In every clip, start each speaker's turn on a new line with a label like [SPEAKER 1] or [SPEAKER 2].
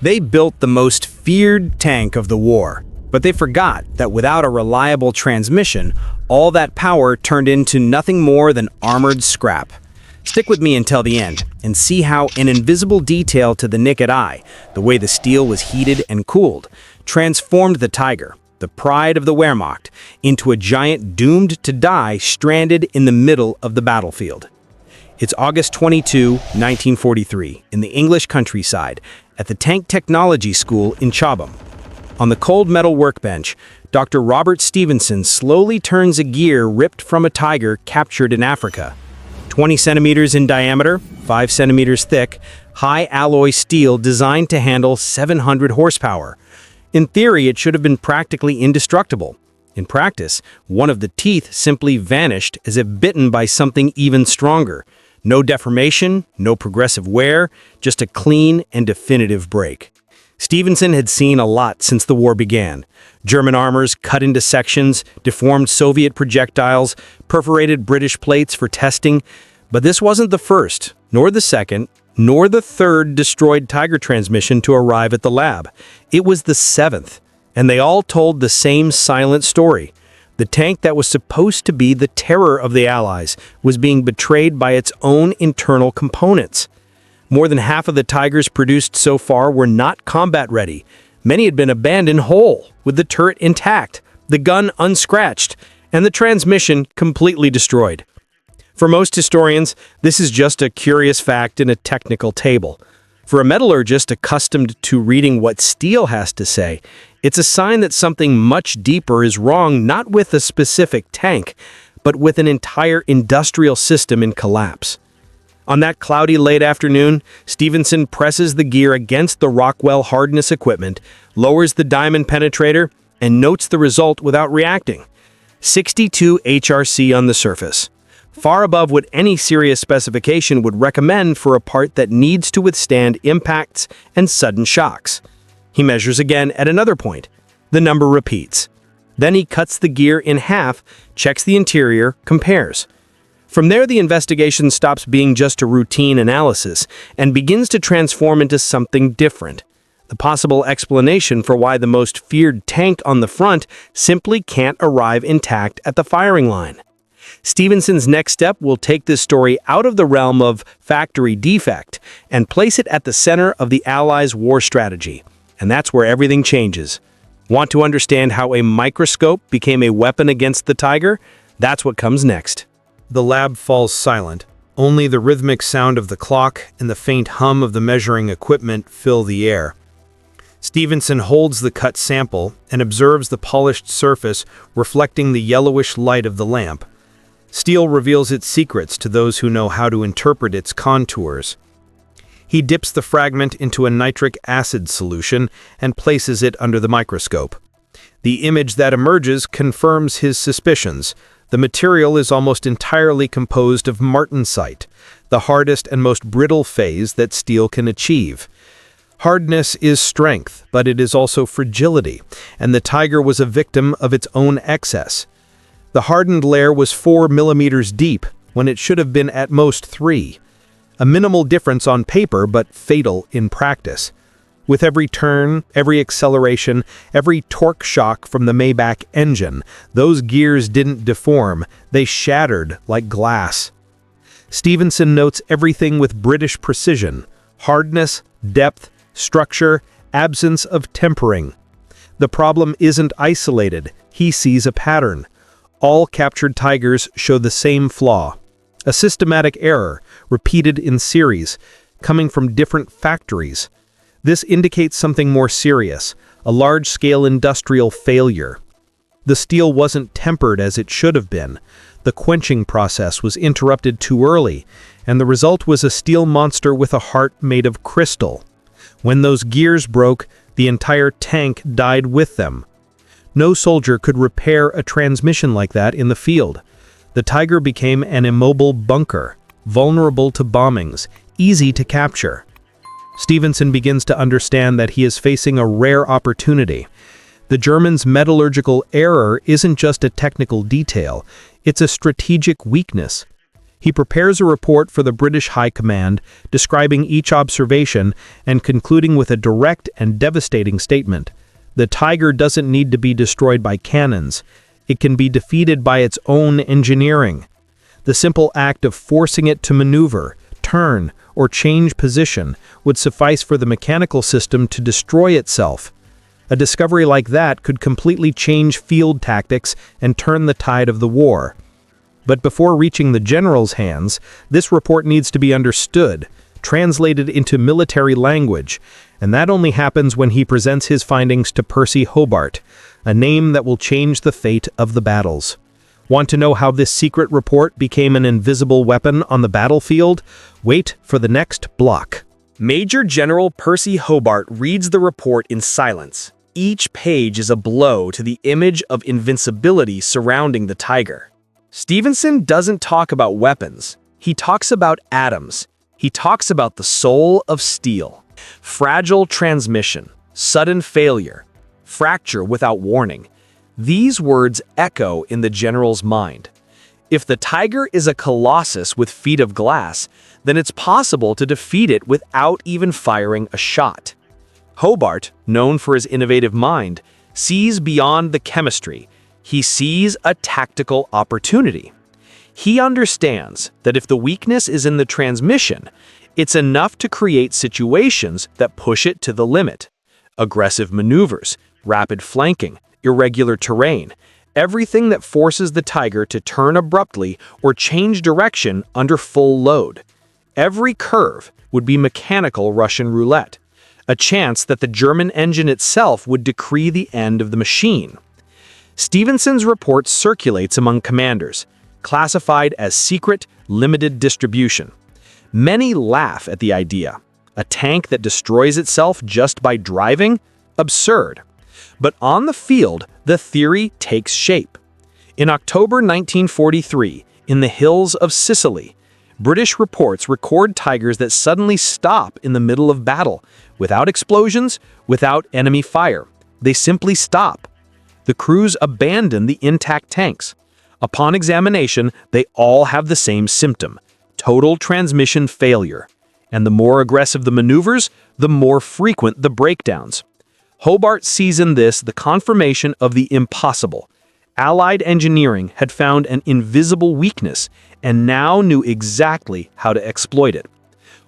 [SPEAKER 1] They built the most feared tank of the war, but they forgot that without a reliable transmission, all that power turned into nothing more than armored scrap. Stick with me until the end and see how an invisible detail to the naked eye, the way the steel was heated and cooled, transformed the Tiger, the pride of the Wehrmacht, into a giant doomed to die stranded in the middle of the battlefield. It's August 22, 1943, in the English countryside, at the Tank Technology School in Chobham. On the cold metal workbench, Dr. Robert Stevenson slowly turns a gear ripped from a Tiger captured in Africa. 20 centimeters in diameter, 5 centimeters thick, high alloy steel designed to handle 700 horsepower. In theory, it should have been practically indestructible. In practice, one of the teeth simply vanished as if bitten by something even stronger. No deformation, no progressive wear, just a clean and definitive break. Stevenson had seen a lot since the war began. German armors cut into sections, deformed Soviet projectiles, perforated British plates for testing. But this wasn't the first, nor the second, nor the third destroyed Tiger transmission to arrive at the lab. It was the seventh, and they all told the same silent story. The tank that was supposed to be the terror of the Allies was being betrayed by its own internal components. More than half of the Tigers produced so far were not combat ready. Many had been abandoned whole, with the turret intact, the gun unscratched, and the transmission completely destroyed. For most historians, this is just a curious fact in a technical table. For a metallurgist accustomed to reading what steel has to say, it's a sign that something much deeper is wrong, not with a specific tank, but with an entire industrial system in collapse. On that cloudy late afternoon, Stevenson presses the gear against the Rockwell hardness equipment, lowers the diamond penetrator, and notes the result without reacting. 62 HRC on the surface, far above what any serious specification would recommend for a part that needs to withstand impacts and sudden shocks. He measures again at another point. The number repeats. Then he cuts the gear in half, checks the interior, compares. From there, the investigation stops being just a routine analysis and begins to transform into something different. The possible explanation for why the most feared tank on the front simply can't arrive intact at the firing line. Stevenson's next step will take this story out of the realm of factory defect and place it at the center of the Allies' war strategy. And that's where everything changes. Want to understand how a microscope became a weapon against the Tiger? That's what comes next. The lab falls silent. Only the rhythmic sound of the clock and the faint hum of the measuring equipment fill the air. Stevenson holds the cut sample and observes the polished surface reflecting the yellowish light of the lamp. Steel reveals its secrets to those who know how to interpret its contours. He dips the fragment into a nitric acid solution and places it under the microscope. The image that emerges confirms his suspicions. The material is almost entirely composed of martensite, the hardest and most brittle phase that steel can achieve. Hardness is strength, but it is also fragility, and the Tiger was a victim of its own excess. The hardened layer was 4 millimeters deep, when it should have been at most 3. A minimal difference on paper, but fatal in practice. With every turn, every acceleration, every torque shock from the Maybach engine, those gears didn't deform, they shattered like glass. Stevenson notes everything with British precision: hardness, depth, structure, absence of tempering. The problem isn't isolated, he sees a pattern. All captured Tigers show the same flaw. A systematic error, repeated in series, coming from different factories. This indicates something more serious, a large-scale industrial failure. The steel wasn't tempered as it should have been. The quenching process was interrupted too early, and the result was a steel monster with a heart made of crystal. When those gears broke, the entire tank died with them. No soldier could repair a transmission like that in the field. The Tiger became an immobile bunker, vulnerable to bombings, easy to capture. Stevenson begins to understand that he is facing a rare opportunity. The Germans' metallurgical error isn't just a technical detail, it's a strategic weakness.
[SPEAKER 2] He prepares a report for the British High Command, describing each observation and concluding with a direct and devastating statement. The Tiger doesn't need to be destroyed by cannons. It can be defeated by its own engineering. The simple act of forcing it to maneuver, turn, or change position would suffice for the mechanical system to destroy itself. A discovery like that could completely change field tactics and turn the tide of the war. But before reaching the general's hands, this report needs to be understood, translated into military language, and that only happens when he presents his findings to Percy Hobart, a name that will change the fate of the battles. Want to know how this secret report became an invisible weapon on the battlefield? Wait for the next block.
[SPEAKER 1] Major General Percy Hobart reads the report in silence. Each page is a blow to the image of invincibility surrounding the Tiger. Stevenson doesn't talk about weapons. He talks about atoms. He talks about the soul of steel. Fragile transmission, sudden failure, fracture without warning. These words echo in the general's mind. If the Tiger is a colossus with feet of glass, then it's possible to defeat it without even firing a shot. Hobart, known for his innovative mind, sees beyond the chemistry. He sees a tactical opportunity. He understands that if the weakness is in the transmission, it's enough to create situations that push it to the limit. Aggressive maneuvers, rapid flanking, irregular terrain, everything that forces the Tiger to turn abruptly or change direction under full load. Every curve would be mechanical Russian roulette, a chance that the German engine itself would decree the end of the machine. Stevenson's report circulates among commanders, classified as secret, limited distribution. Many laugh at the idea. A tank that destroys itself just by driving? Absurd. But on the field, the theory takes shape. In October 1943, in the hills of Sicily, British reports record Tigers that suddenly stop in the middle of battle, without explosions, without enemy fire. They simply stop. The crews abandon the intact tanks. Upon examination, they all have the same symptom: total transmission failure. And the more aggressive the maneuvers, the more frequent the breakdowns. Hobart sees in this the confirmation of the impossible. Allied engineering had found an invisible weakness and now knew exactly how to exploit it.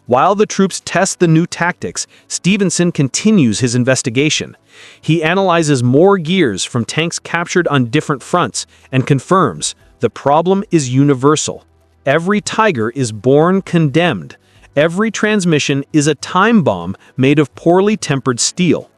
[SPEAKER 1] While the troops test the new tactics, Stevenson continues his investigation. He analyzes more gears from tanks captured on different fronts and confirms the problem is universal. Every Tiger is born condemned. Every transmission is a time bomb made of poorly tempered steel.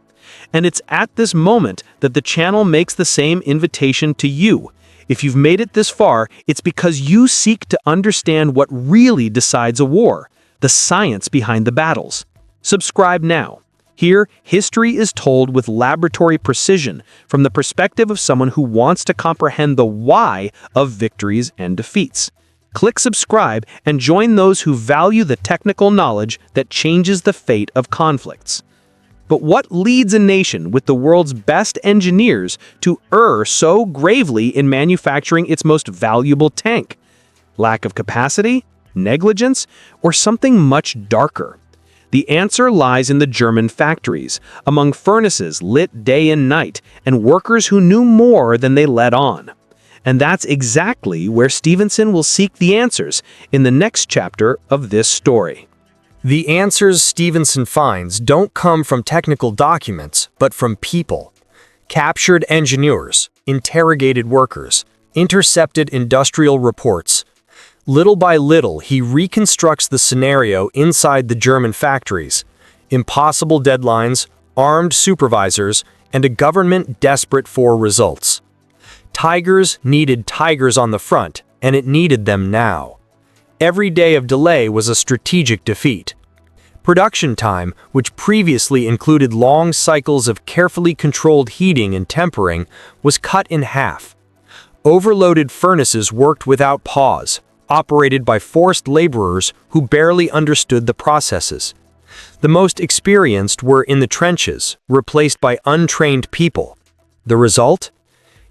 [SPEAKER 1] And it's at this moment that the channel makes the same invitation to you. If you've made it this far, it's because you seek to understand what really decides a war, the science behind the battles. Subscribe now. Here, history is told with laboratory precision from the perspective of someone who wants to comprehend the why of victories and defeats. Click subscribe and join those who value the technical knowledge that changes the fate of conflicts. But what leads a nation with the world's best engineers to err so gravely in manufacturing its most valuable tank? Lack of capacity? Negligence? Or something much darker? The answer lies in the German factories, among furnaces lit day and night, and workers who knew more than they let on. And that's exactly where Stevenson will seek the answers in the next chapter of this story.
[SPEAKER 3] The answers Stevenson finds don't come from technical documents, but from people. Captured engineers, interrogated workers, intercepted industrial reports. Little by little, he reconstructs the scenario inside the German factories. Impossible deadlines, armed supervisors, and a government desperate for results. Tigers needed Tigers on the front, and it needed them now. Every day of delay was a strategic defeat. Production time, which previously included long cycles of carefully controlled heating and tempering, was cut in half. Overloaded furnaces worked without pause, operated by forced laborers who barely understood the processes. The most experienced were in the trenches, replaced by untrained people. The result?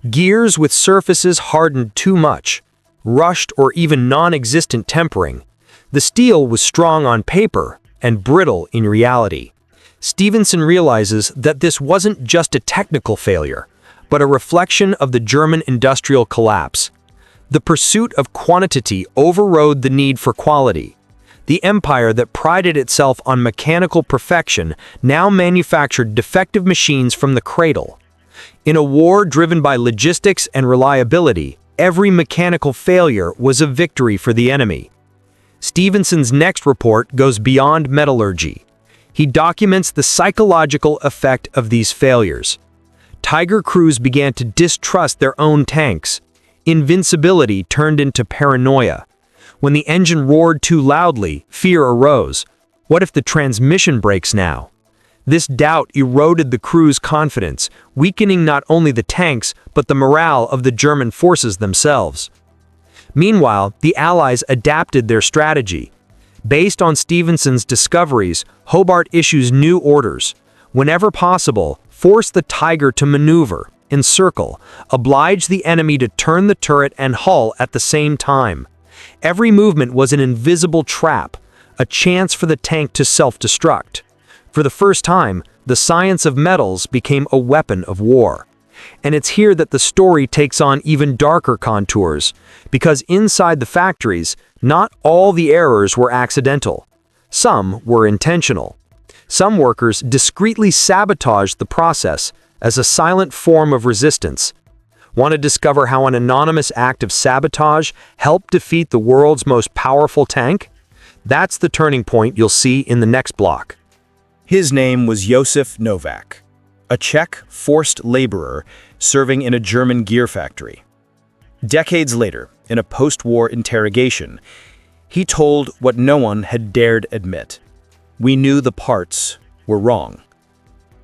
[SPEAKER 3] Gears with surfaces hardened too much, rushed, or even non-existent tempering. The steel was strong on paper and brittle in reality. Stevenson realizes that this wasn't just a technical failure, but a reflection of the German industrial collapse. The pursuit of quantity overrode the need for quality. The empire that prided itself on mechanical perfection now manufactured defective machines from the cradle. In a war driven by logistics and reliability, every mechanical failure was a victory for the enemy. Stevenson's next report goes beyond metallurgy. He documents the psychological effect of these failures. Tiger crews began to distrust their own tanks. Invincibility turned into paranoia. When the engine roared too loudly, fear arose. What if the transmission breaks now? This doubt eroded the crew's confidence, weakening not only the tanks, but the morale of the German forces themselves. Meanwhile, the Allies adapted their strategy. Based on Stevenson's discoveries, Hobart issues new orders. Whenever possible, force the Tiger to maneuver, encircle, oblige the enemy to turn the turret and hull at the same time. Every movement was an invisible trap, a chance for the tank to self-destruct. For the first time, the science of metals became a weapon of war. And it's here that the story takes on even darker contours, because inside the factories, not all the errors were accidental. Some were intentional. Some workers discreetly sabotaged the process as a silent form of resistance. Want to discover how an anonymous act of sabotage helped defeat the world's most powerful tank? That's the turning point you'll see in the next block.
[SPEAKER 1] His name was Josef Novak, a Czech forced laborer serving in a German gear factory. Decades later, in a post-war interrogation, he told what no one had dared admit. We knew the parts were wrong.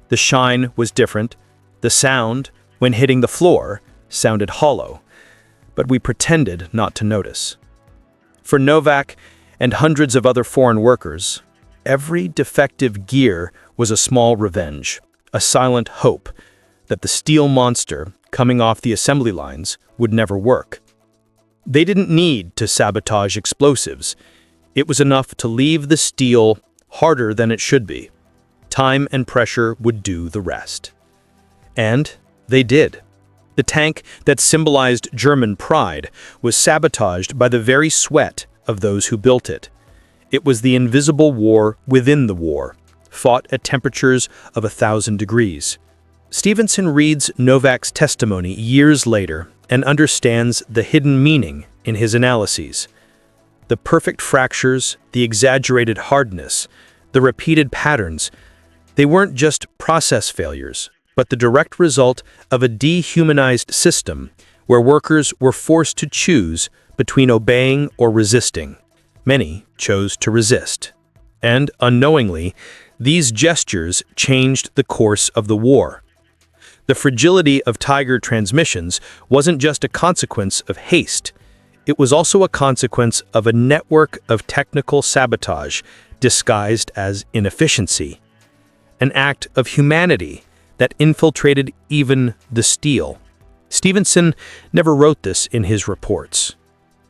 [SPEAKER 1] The shine was different. The sound, when hitting the floor, sounded hollow, but we pretended not to notice. For Novak and hundreds of other foreign workers, every defective gear was a small revenge, a silent hope that the steel monster coming off the assembly lines would never work. They didn't need to sabotage explosives. It was enough to leave the steel harder than it should be. Time and pressure would do the rest. And they did. The tank that symbolized German pride was sabotaged by the very sweat of those who built it. It was the invisible war within the war, fought at temperatures of 1,000 degrees. Stevenson reads Novak's testimony years later and understands the hidden meaning in his analyses. The perfect fractures, the exaggerated hardness, the repeated patterns, they weren't just process failures, but the direct result of a dehumanized system where workers were forced to choose between obeying or resisting. Many chose to resist. And, unknowingly, these gestures changed the course of the war. The fragility of Tiger transmissions wasn't just a consequence of haste. It was also a consequence of a network of technical sabotage disguised as inefficiency. An act of humanity that infiltrated even the steel. Stevenson never wrote this in his reports,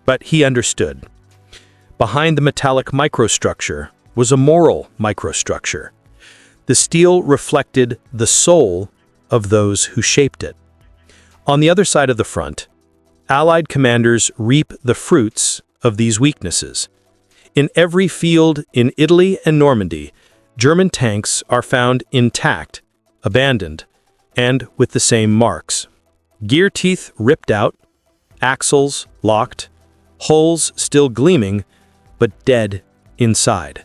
[SPEAKER 1] but he understood. Behind the metallic microstructure was a moral microstructure. The steel reflected the soul of those who shaped it. On the other side of the front, Allied commanders reap the fruits of these weaknesses. In every field in Italy and Normandy, German tanks are found intact, abandoned, and with the same marks. Gear teeth ripped out, axles locked, hulls still gleaming, but dead inside.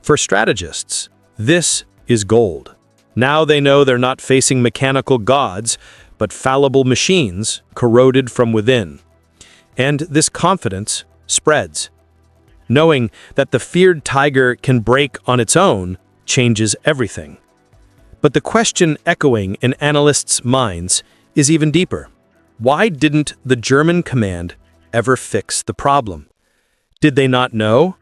[SPEAKER 1] For strategists, this is gold. Now they know they're not facing mechanical gods, but fallible machines corroded from within. And this confidence spreads. Knowing that the feared Tiger can break on its own changes everything. But the question echoing in analysts' minds is even deeper. Why didn't the German command ever fix the problem? Did they not know?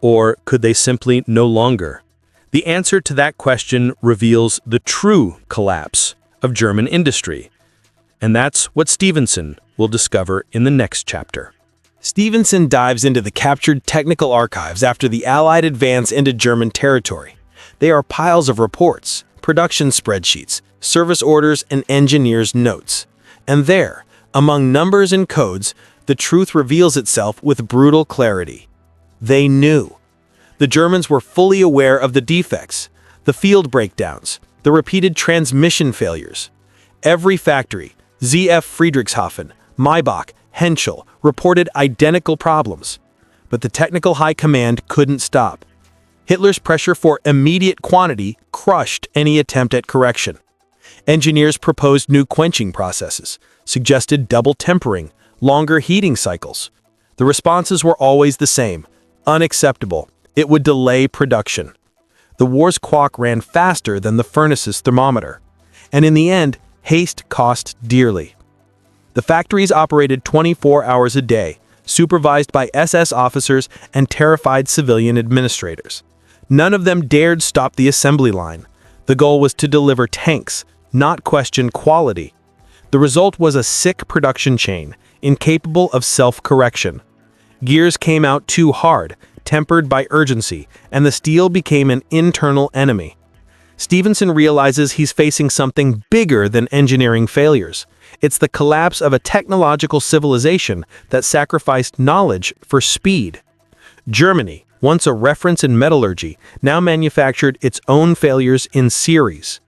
[SPEAKER 1] Or could they simply no longer? The answer to that question reveals the true collapse of German industry. And that's what Stevenson will discover in the next chapter. Stevenson dives into the captured technical archives after the Allied advance into German territory. They are piles of reports, production spreadsheets, service orders, and engineers' notes. And there, among numbers and codes, the truth reveals itself with brutal clarity. They knew. The Germans were fully aware of the defects, the field breakdowns, the repeated transmission failures. Every factory, ZF Friedrichshafen, Maybach, Henschel, reported identical problems. But the technical high command couldn't stop. Hitler's pressure for immediate quantity crushed any attempt at correction. Engineers proposed new quenching processes, suggested double tempering, longer heating cycles. The responses were always the same: unacceptable. It would delay production. The war's clock ran faster than the furnace's thermometer. And in the end, haste cost dearly. The factories operated 24 hours a day, supervised by SS officers and terrified civilian administrators. None of them dared stop the assembly line. The goal was to deliver tanks, not question quality. The result was a sick production chain, incapable of self-correction. Gears came out too hard, tempered by urgency, and the steel became an internal enemy. Stevenson realizes he's facing something bigger than engineering failures. It's the collapse of a technological civilization that sacrificed knowledge for speed. Germany, once a reference in metallurgy, now manufactured its own failures in series.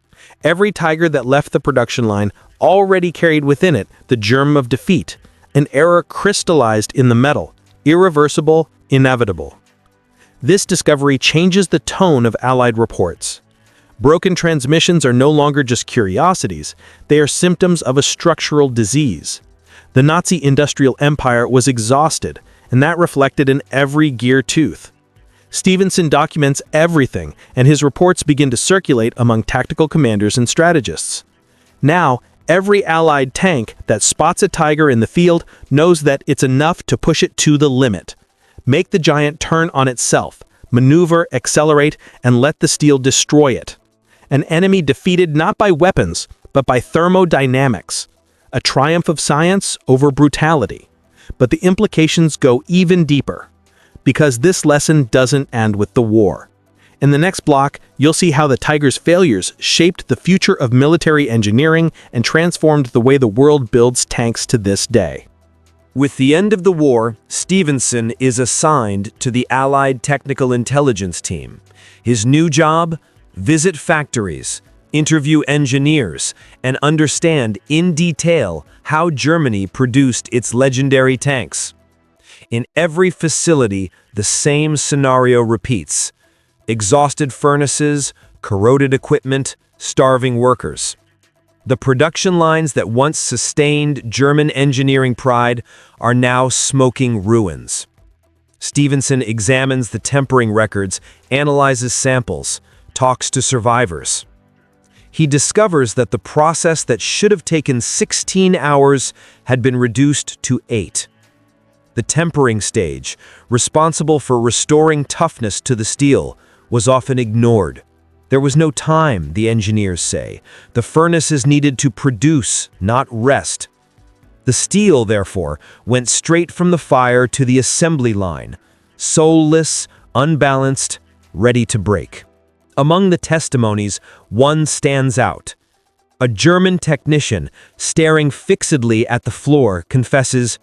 [SPEAKER 1] Every Tiger that left the production line already carried within it the germ of defeat, an error crystallized in the metal, irreversible, inevitable. This discovery changes the tone of Allied reports. Broken transmissions are no longer just curiosities, they are symptoms of a structural disease. The Nazi industrial empire was exhausted, and that reflected in every gear tooth. Stevenson documents everything, and his reports begin to circulate among tactical commanders and strategists. Now, every Allied tank that spots a Tiger in the field knows that it's enough to push it to the limit. Make the giant turn on itself, maneuver, accelerate, and let the steel destroy it. An enemy defeated not by weapons, but by thermodynamics. A triumph of science over brutality. But the implications go even deeper, because this lesson doesn't end with the war. In the next block, you'll see how the Tiger's failures shaped the future of military engineering and transformed the way the world builds tanks to this day.
[SPEAKER 3] With the end of the war, Stevenson is assigned to the Allied Technical Intelligence Team. His new job? Visit factories, interview engineers, and understand in detail how Germany produced its legendary tanks. In every facility, the same scenario repeats: exhausted furnaces, corroded equipment, starving workers. The production lines that once sustained German engineering pride are now smoking ruins. Stevenson examines the tempering records, analyzes samples, talks to survivors. He discovers that the process that should have taken 16 hours had been reduced to 8. The tempering stage, responsible for restoring toughness to the steel, was often ignored. There was no time, the engineers say. The furnaces needed to produce, not rest. The steel, therefore, went straight from the fire to the assembly line, soulless, unbalanced, ready to break. Among the testimonies, one stands out. A German technician, staring fixedly at the floor, confesses,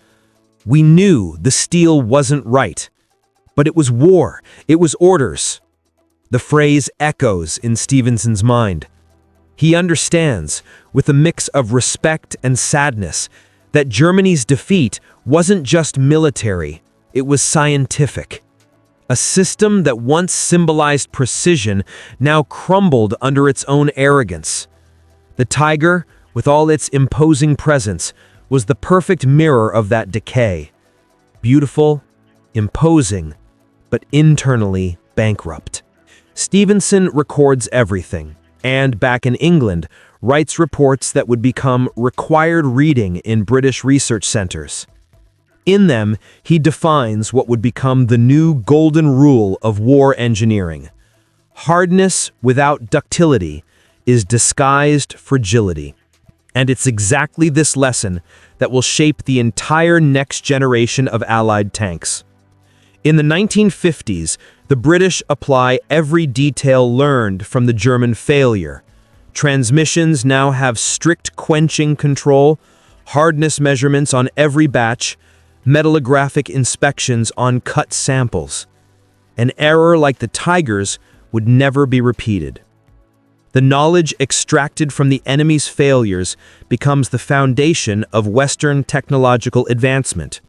[SPEAKER 3] "We knew the steel wasn't right. But it was war, it was orders." The phrase echoes in Stevenson's mind. He understands, with a mix of respect and sadness, that Germany's defeat wasn't just military, it was scientific. A system that once symbolized precision now crumbled under its own arrogance. The Tiger, with all its imposing presence, was the perfect mirror of that decay. Beautiful, imposing, but internally bankrupt. Stevenson records everything, and back in England, writes reports that would become required reading in British research centers. In them, he defines what would become the new golden rule of war engineering. Hardness without ductility is disguised fragility.
[SPEAKER 2] And it's exactly this lesson that will shape the entire next generation of Allied tanks. In the 1950s, the British apply every detail learned from the German failure. Transmissions now have strict quenching control, hardness measurements on every batch, metallographic inspections on cut samples. An error like the Tiger's would never be repeated. The knowledge extracted from the enemy's failures becomes the foundation of Western technological advancement.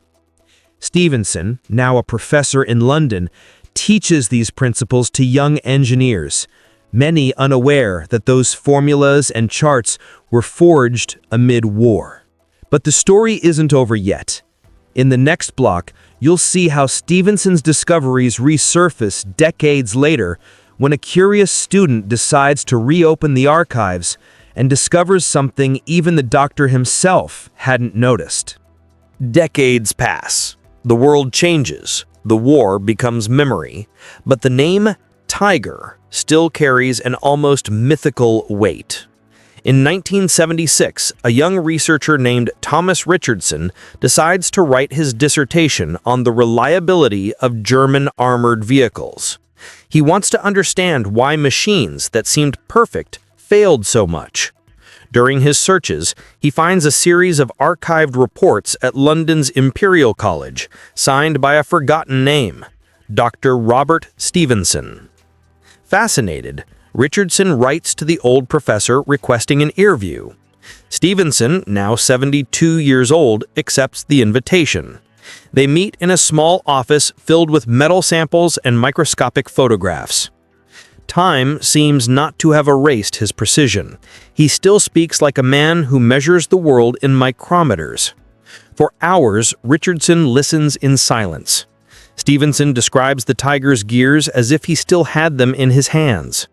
[SPEAKER 2] Stevenson, now a professor in London, teaches these principles to young engineers, many unaware that those formulas and charts were forged amid war. But the story isn't over yet. In the next block, you'll see how Stevenson's discoveries resurface decades later when a curious student decides to reopen the archives and discovers something even the doctor himself hadn't noticed.
[SPEAKER 1] Decades pass. The world changes. The war becomes memory. But the name Tiger still carries an almost mythical weight. In 1976, a young researcher named Thomas Richardson decides to write his dissertation on the reliability of German armored vehicles. He wants to understand why machines that seemed perfect failed so much. During his searches, he finds a series of archived reports at London's Imperial College, signed by a forgotten name, Dr. Robert Stevenson. Fascinated, Richardson writes to the old professor requesting an interview. Stevenson, now 72 years old, accepts the invitation. They meet in a small office filled with metal samples and microscopic photographs. Time seems not to have erased his precision. He still speaks like a man who measures the world in micrometers. For hours, Richardson listens in silence. Stevenson describes the Tiger's gears as if he still had them in his hands.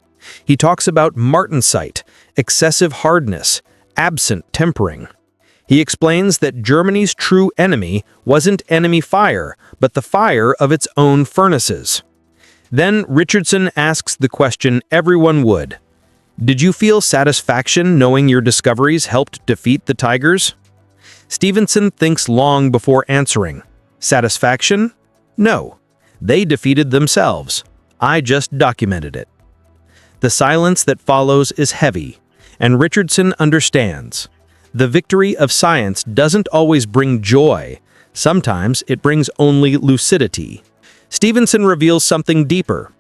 [SPEAKER 1] He talks about martensite, excessive hardness, absent tempering. He explains that Germany's true enemy wasn't enemy fire, but the fire of its own furnaces. Then Richardson asks the question everyone would. Did you feel satisfaction knowing your discoveries helped defeat the Tigers? Stevenson thinks long before answering. Satisfaction? No. They defeated themselves. I just documented it. The silence that follows is heavy, and Richardson understands. The victory of science doesn't always bring joy. Sometimes it brings only lucidity. Stevenson reveals something deeper.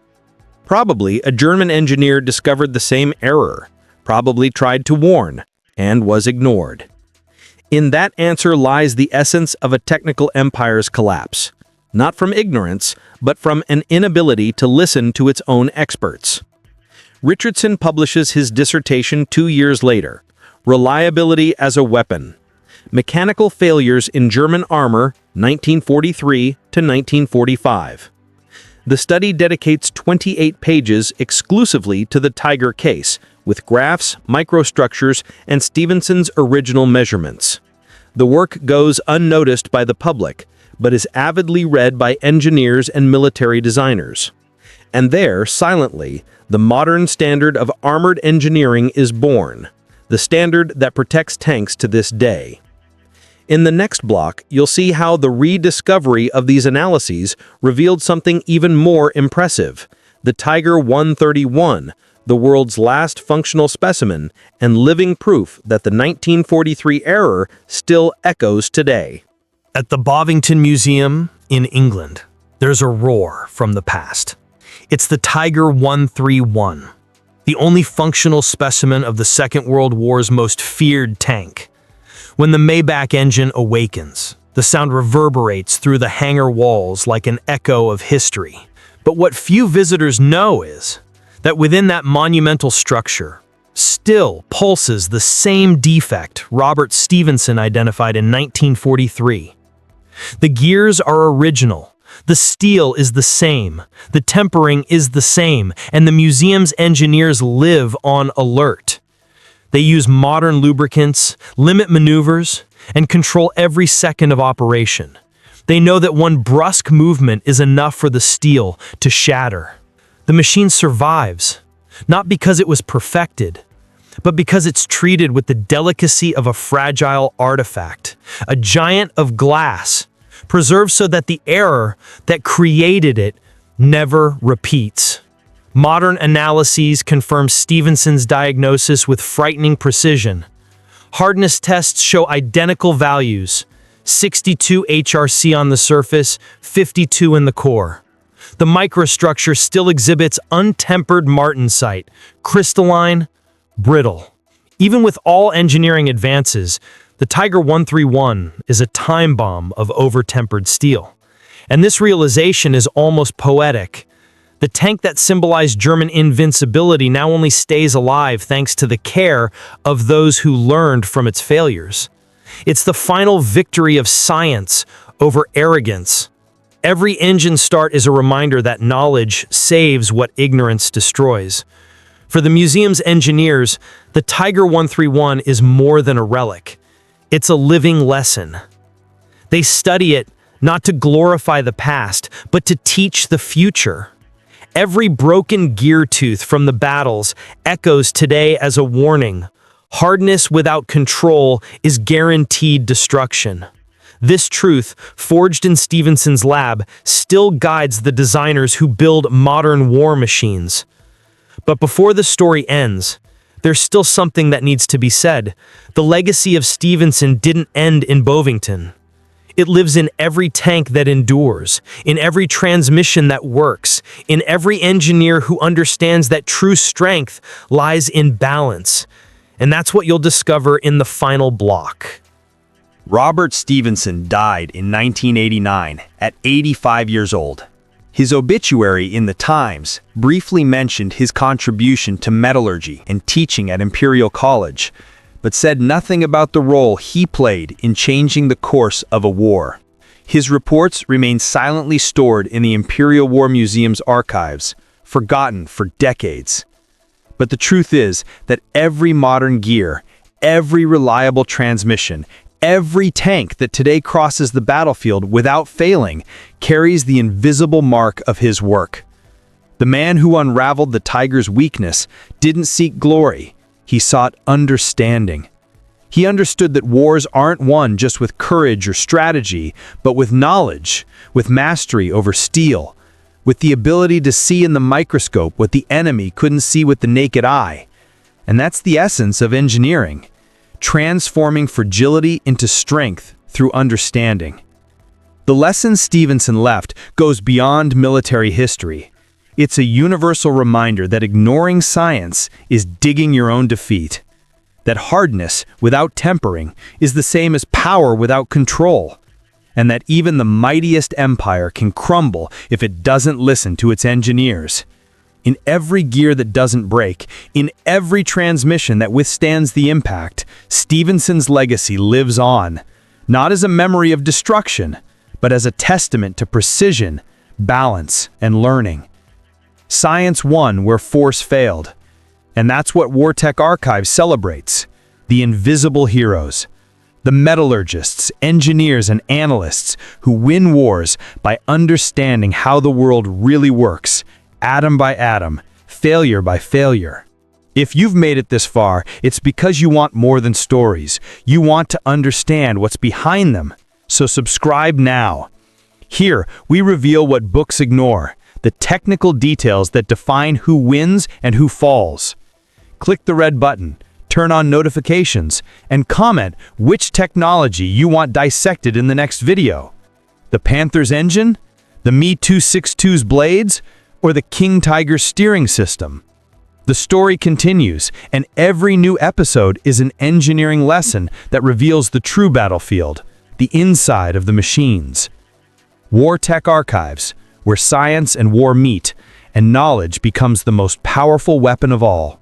[SPEAKER 1] Probably a German engineer discovered the same error, probably tried to warn, and was ignored. In that answer lies the essence of a technical empire's collapse, not from ignorance, but from an inability to listen to its own experts. Richardson publishes his dissertation 2 years later, Reliability as a Weapon. Mechanical Failures in German Armor, 1943 to 1945. The study dedicates 28 pages exclusively to the Tiger case, with graphs, microstructures, and Stevenson's original measurements. The work goes unnoticed by the public, but is avidly read by engineers and military designers. And there, silently, the modern standard of armored engineering is born, the standard that protects tanks to this day. In the next block, you'll see how the rediscovery of these analyses revealed something even more impressive: the Tiger 131, the world's last functional specimen and living proof that the 1943 error still echoes today. At the Bovington Museum in England, there's a roar from the past. It's the Tiger 131, the only functional specimen of the Second World War's most feared tank. When the Maybach engine awakens, the sound reverberates through the hangar walls like an echo of history. But what few visitors know is that within that monumental structure still pulses the same defect Robert Stevenson identified in 1943. The gears are original. The steel is the same, the tempering is the same, and the museum's engineers live on alert. They use modern lubricants, limit maneuvers, and control every second of operation. They know that one brusque movement is enough for the steel to shatter. The machine survives, not because it was perfected,
[SPEAKER 2] but because it's treated with the delicacy of a fragile artifact, a giant of glass, preserved so that the error that created it never repeats. Modern analyses confirm Stevenson's diagnosis with frightening precision. Hardness tests show identical values, 62 HRC on the surface, 52 in the core. The microstructure still exhibits untempered martensite, crystalline, brittle. Even with all engineering advances, the Tiger 131 is a time bomb of over-tempered steel. And this realization is almost poetic. The tank that symbolized German invincibility now only stays alive thanks to the care of those who learned from its failures. It's the final victory of science over arrogance. Every engine start is a reminder that knowledge saves what ignorance destroys. For the museum's engineers, the Tiger 131 is more than a relic. It's a living lesson. They study it not to glorify the past, but to teach the future. Every broken gear tooth from the battles echoes today as a warning. Hardness without control is guaranteed destruction. This truth, forged in Stevenson's lab, still guides the designers who build modern war machines. But before the story ends, there's still something that needs to be said. The legacy of Stevenson didn't end in Bovington. It lives in every tank that endures, in every transmission that works, in every engineer who understands that true strength lies in balance. And that's what you'll discover in the final block.
[SPEAKER 1] Robert Stevenson died in 1989 at 85 years old. His obituary in the Times briefly mentioned his contribution to metallurgy and teaching at Imperial College, but said nothing about the role he played in changing the course of a war. His reports remain silently stored in the Imperial War Museum's archives, forgotten for decades. But the truth is that every modern gear, every reliable transmission, every tank that today crosses the battlefield without failing carries the invisible mark of his work. The man who unraveled the Tiger's weakness didn't seek glory. He sought understanding. He understood that wars aren't won just with courage or strategy, but with knowledge, with mastery over steel, with the ability to see in the microscope what the enemy couldn't see with the naked eye. And that's the essence of engineering, transforming fragility into strength through understanding. The lesson Stevenson left goes beyond military history. It's a universal reminder that ignoring science is digging your own defeat, that hardness without tempering is the same as power without control, and that even the mightiest empire can crumble if it doesn't listen to its engineers. In every gear that doesn't break, in every transmission that withstands the impact, Stevenson's legacy lives on, not as a memory of destruction, but as a testament to precision, balance, and learning. Science won where force failed. And that's what WarTech Archive celebrates. The invisible heroes. The metallurgists, engineers, and analysts who win wars by understanding how the world really works, atom by atom, failure by failure. If you've made it this far, it's because you want more than stories. You want to understand what's behind them. So subscribe now. Here, we reveal what books ignore, the technical details that define who wins and who falls. Click the red button, turn on notifications, and comment which technology you want dissected in the next video. The Panther's engine? The Me 262's blades? Or the King Tiger steering system? The story continues, and every new episode is an engineering lesson that reveals the true battlefield, the inside of the machines. WarTech Archives, where science and war meet, and knowledge becomes the most powerful weapon of all.